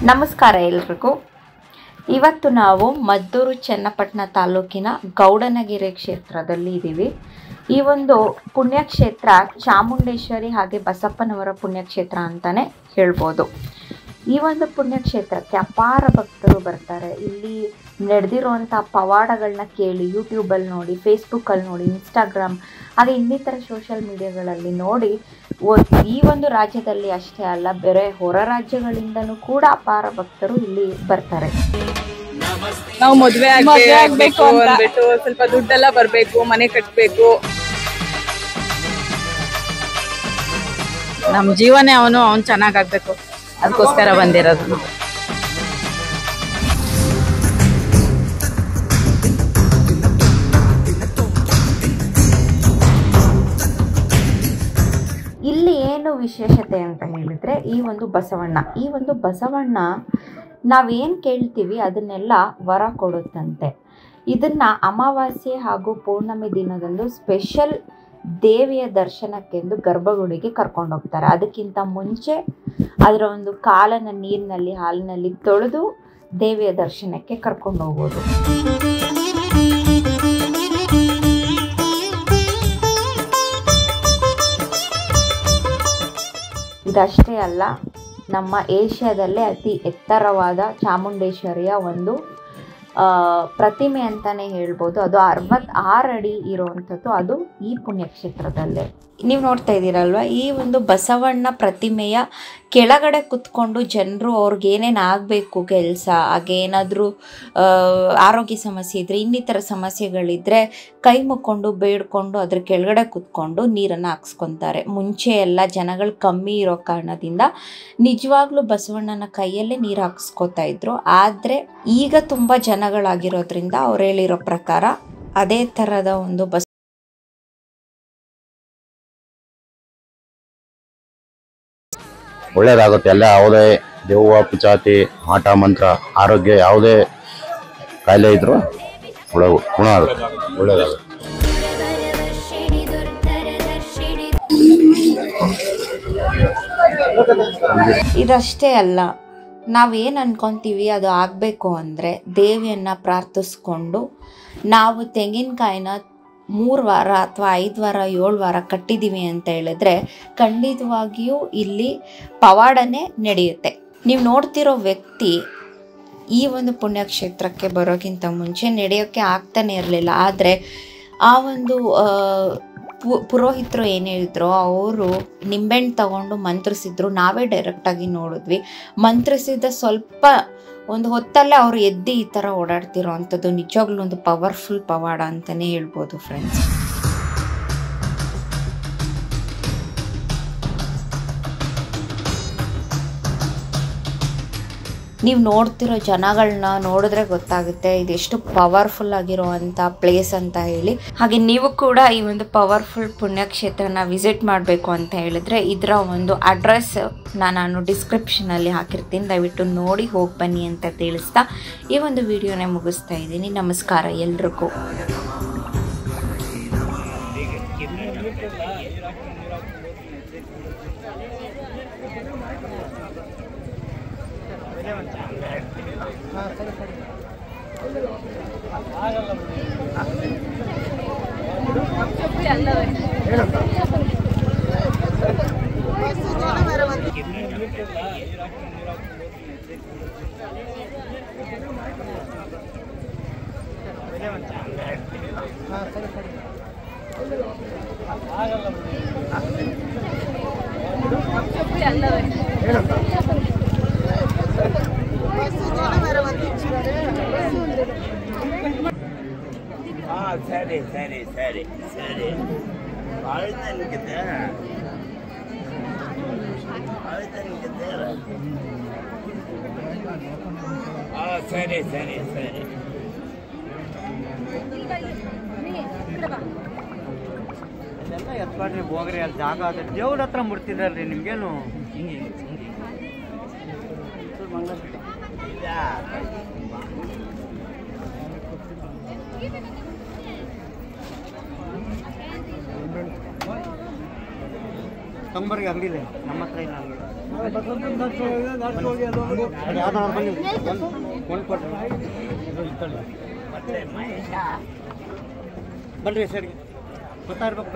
ನಮಸ್ಕಾರ ಎಲ್ರಿಗೂ. ಇವತ್ತು ನಾವು ಮದ್ದೂರು ಚನ್ನಪಟ್ಟಣ ತಾಲೂಕಿನ ಗೌಡನಗೆರೆ ಕ್ಷೇತ್ರದಲ್ಲಿ ಇದ್ದೀವಿ. ಈ ಒಂದು ಪುಣ್ಯಕ್ಷೇತ್ರ ಚಾಮುಂಡೇಶ್ವರಿ ಹಾಗೆ ಬಸಪ್ಪನವರ ಪುಣ್ಯಕ್ಷೇತ್ರ ಅಂತಲೇ ಹೇಳ್ಬೋದು. ಈ ಒಂದು ಪುಣ್ಯಕ್ಷೇತ್ರಕ್ಕೆ ಅಪಾರ ಭಕ್ತರು ಬರ್ತಾರೆ. ಇಲ್ಲಿ ನಡೆದಿರುವಂಥ ಪವಾಡಗಳನ್ನ ಕೇಳಿ ಯೂಟ್ಯೂಬಲ್ಲಿ ನೋಡಿ, ಫೇಸ್ಬುಕ್ಕಲ್ಲಿ ನೋಡಿ, ಇನ್ಸ್ಟಾಗ್ರಾಮ್ ಹಾಗೆ ಇನ್ನಿತರ ಸೋಷಿಯಲ್ ಮೀಡಿಯಾಗಳಲ್ಲಿ ನೋಡಿ ಈ ಒಂದು ರಾಜ್ಯದಲ್ಲಿ ಅಷ್ಟೇ ಅಲ್ಲ, ಬೇರೆ ಹೊರ ರಾಜ್ಯಗಳಿಂದನೂ ಕೂಡ ಅಪಾರ ಭಕ್ತರು ಇಲ್ಲಿ ಬರ್ತಾರೆ. ನಾವು ಮದುವೆ ಆಗ್ಬೇಕು ಅಂದ್ಬಿಟ್ಟು ಸ್ವಲ್ಪ ದುಡ್ಡೆಲ್ಲ ಬರ್ಬೇಕು, ಮನೆ ಕಟ್ಟಬೇಕು. ನಮ್ಮ ಜೀವನೇ ಅವನು ಚೆನ್ನಾಗಾಗ್ಬೇಕು, ಅದಕ್ಕೋಸ್ಕರ ಬಂದಿರೋದು. ಇಲ್ಲಿ ಏನು ವಿಶೇಷತೆ ಅಂತ ಹೇಳಿದರೆ ಈ ಒಂದು ಬಸವಣ್ಣ ನಾವೇನು ಕೇಳ್ತೀವಿ ಅದನ್ನೆಲ್ಲ ವರ ಕೊಡುತ್ತಂತೆ. ಇದನ್ನು ಅಮಾವಾಸ್ಯೆ ಹಾಗೂ ಪೌರ್ಣಮಿ ದಿನದಂದು ಸ್ಪೆಷಲ್ ದೇವಿಯ ದರ್ಶನಕ್ಕೆಂದು ಗರ್ಭಗುಡಿಗೆ ಕರ್ಕೊಂಡು ಹೋಗ್ತಾರೆ. ಅದಕ್ಕಿಂತ ಮುಂಚೆ ಅದರ ಒಂದು ಕಾಲನ್ನು ನೀರಿನಲ್ಲಿ ಹಾಲಿನಲ್ಲಿ ತೊಳೆದು ದೇವಿಯ ದರ್ಶನಕ್ಕೆ ಕರ್ಕೊಂಡು ಹೋಗೋದು. ಇದಷ್ಟೇ ಅಲ್ಲ, ನಮ್ಮ ಏಷ್ಯಾದಲ್ಲೇ ಅತಿ ಎತ್ತರವಾದ ಚಾಮುಂಡೇಶ್ವರಿಯ ಒಂದು ಪ್ರತಿಮೆ ಅಂತಲೇ ಹೇಳ್ಬೋದು. ಅದು 66 ಅಡಿ ಇರುವಂಥದ್ದು, ಅದು ಈ ಪುಣ್ಯಕ್ಷೇತ್ರದಲ್ಲೇ. ನೀವು ನೋಡ್ತಾ ಇದ್ದೀರಲ್ವ, ಈ ಒಂದು ಬಸವಣ್ಣ ಪ್ರತಿಮೆಯ ಕೆಳಗಡೆ ಕುತ್ಕೊಂಡು ಜನರು ಅವ್ರಿಗೆ ಏನೇನು ಆಗಬೇಕು ಕೆಲಸ, ಹಾಗೆ ಏನಾದರೂ ಆರೋಗ್ಯ ಸಮಸ್ಯೆ ಇದ್ದರೆ, ಇನ್ನಿತರ ಸಮಸ್ಯೆಗಳಿದ್ದರೆ ಕೈ ಮುಕ್ಕೊಂಡು ಬೇಡ್ಕೊಂಡು ಅದ್ರ ಕೆಳಗಡೆ ಕುತ್ಕೊಂಡು ನೀರನ್ನು ಹಾಕ್ಸ್ಕೊತಾರೆ. ಮುಂಚೆ ಎಲ್ಲ ಜನಗಳು ಕಮ್ಮಿ ಇರೋ ಕಾರಣದಿಂದ ನಿಜವಾಗ್ಲೂ ಬಸವಣ್ಣನ ಕೈಯಲ್ಲೇ ನೀರು ಹಾಕ್ಸ್ಕೊತಾ ಇದ್ರು. ಆದರೆ ಈಗ ತುಂಬ ಜನಗಳಾಗಿರೋದ್ರಿಂದ ಅವ್ರು ಹೇಳಿರೋ ಪ್ರಕಾರ ಅದೇ ಥರದ ಒಂದು ಒಳ್ಳೇದಾಗುತ್ತೆ. ಎಲ್ಲ ಯಾವುದೇ ದೆವ್ವ ಪಿಚಾತಿ ಆಟ ಮಂತ್ರ ಆರೋಗ್ಯ ಯಾವುದೇ ಕಾಯಿಲೆ ಇದ್ರೂ ಗುಣ ಆಗುತ್ತೆ, ಒಳ್ಳೇದಾಗುತ್ತೆ. ಇದಷ್ಟೇ ಅಲ್ಲ, ನಾವೇನು ಅನ್ಕೊತೀವಿ ಅದು ಆಗಬೇಕು ಅಂದರೆ ದೇವಿಯನ್ನು ಪ್ರಾರ್ಥಿಸ್ಕೊಂಡು ನಾವು ತೆಂಗಿನಕಾಯಿನ 3 ವಾರ ಅಥವಾ 5 ವಾರ 7 ವಾರ ಕಟ್ಟಿದ್ದೀವಿ ಅಂತ ಹೇಳಿದ್ರೆ ಖಂಡಿತವಾಗಿಯೂ ಇಲ್ಲಿ ಪವಾಡನೇ ನಡೆಯುತ್ತೆ. ನೀವು ನೋಡ್ತಿರೋ ವ್ಯಕ್ತಿ ಈ ಒಂದು ಪುಣ್ಯಕ್ಷೇತ್ರಕ್ಕೆ ಬರೋಕ್ಕಿಂತ ಮುಂಚೆ ನಡೆಯೋಕ್ಕೆ ಆಗ್ತಾನೆ ಇರಲಿಲ್ಲ. ಆದರೆ ಆ ಒಂದು ಪುರೋಹಿತರು ಏನು ಹೇಳಿದ್ರು, ಅವರು ನಿಂಬೆಹಣ್ಣು ತಗೊಂಡು ಮಂತ್ರಿಸಿದ್ರು. ನಾವೇ ಡೈರೆಕ್ಟಾಗಿ ನೋಡಿದ್ವಿ. ಮಂತ್ರಿಸಿದ ಸ್ವಲ್ಪ ಒಂದು ಹೊತ್ತಲ್ಲೇ ಅವರು ಎದ್ದು ಈ ಥರ ಓಡಾಡ್ತಿರೋ ಅಂಥದ್ದು ನಿಜವಾಗ್ಲೂ ಒಂದು ಪವರ್ಫುಲ್ ಪವಾಡ ಅಂತಲೇ ಹೇಳ್ಬೋದು ಫ್ರೆಂಡ್ಸ್. ನೀವು ನೋಡ್ತಿರೋ ಜನಗಳನ್ನ ನೋಡಿದ್ರೆ ಗೊತ್ತಾಗುತ್ತೆ ಇದೆಷ್ಟು ಪವರ್ಫುಲ್ ಆಗಿರೋವಂಥ ಪ್ಲೇಸ್ ಅಂತ ಹೇಳಿ. ಹಾಗೆ ನೀವು ಕೂಡ ಈ ಒಂದು ಪವರ್ಫುಲ್ ಪುಣ್ಯಕ್ಷೇತ್ರನ ವಿಸಿಟ್ ಮಾಡಬೇಕು ಅಂತ ಹೇಳಿದ್ರೆ ಇದರ ಒಂದು ಅಡ್ರೆಸ್ ನಾನು ಡಿಸ್ಕ್ರಿಪ್ಷನಲ್ಲಿ ಹಾಕಿರ್ತೀನಿ. ದಯವಿಟ್ಟು ನೋಡಿ ಹೋಗಿ ಬನ್ನಿ ಅಂತ ತಿಳಿಸ್ತಾ ಈ ಒಂದು ವಿಡಿಯೋನೇ ಮುಗಿಸ್ತಾ ಇದ್ದೀನಿ. ನಮಸ್ಕಾರ ಎಲ್ರಿಗೂ. ಸರಿ ಸರಿ ಸರಿ ಸರಿ ಆಯ್ತನಿಗೆ ಸರಿ ಸರಿ ಸರಿ ಎಲ್ಲ ಎತ್ಬಾಡ್ರಿ ಹೋಗ್ರಿ, ಅಲ್ಲಿ ಜಾಗ ಅದ ದೇವ್ರ ಹತ್ರ ಮುಡ್ತಿದ್ರಲ್ರಿ ನಿಮ್ಗೇನು ತಂಬರ್ಗೆ ಅಂಗಡಿಲೆ ನಮ್ಮ ಹತ್ರ ಇಲ್ಲ ಅಂಗಡಿ. ಬನ್ರಿ ಸರಿ ಗೊತ್ತಾಗ್ಬೇಕು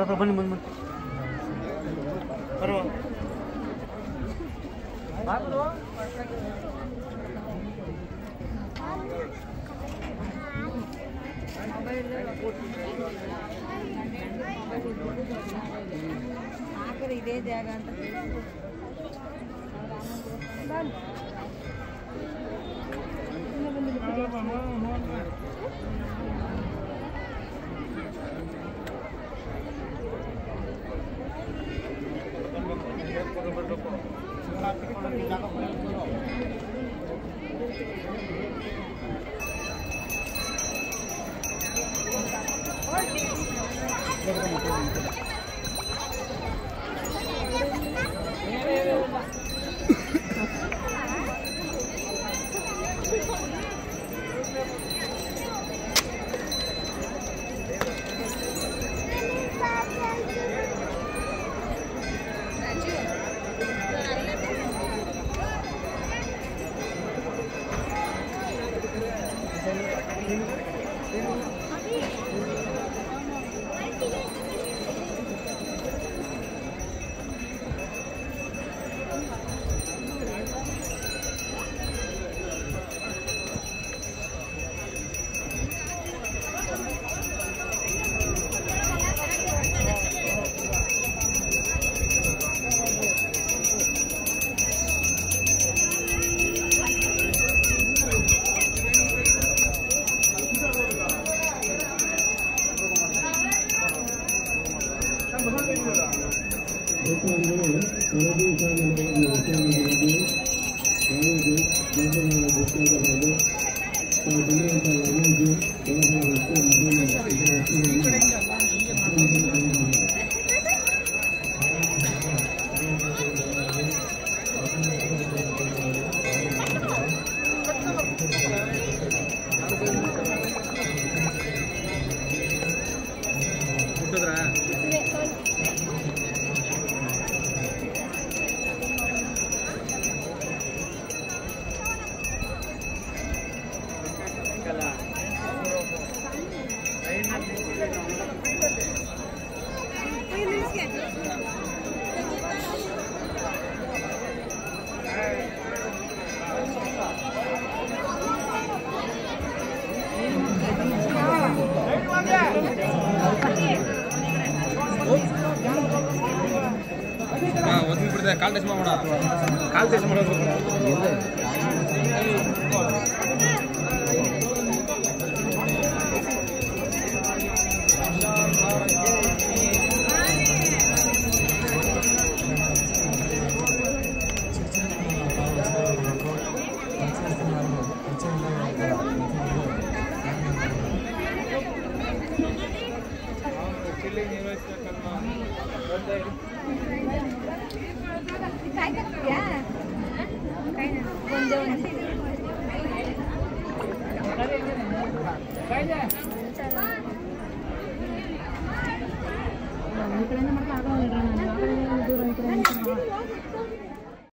ಸರ್ ಬನ್ನಿ ಮುಂದೆ ಬರುವ ಇದೇ ಜಾಗ ಅಂತ ಕಾಲ್ ಟಚ್ ಮಾಡೋಣ ಕಾಲ್ ಟಚ್ ಮಾಡೋದು ಈ ಕಡೆಯಿಂದ ಮಾಡ್ತಾ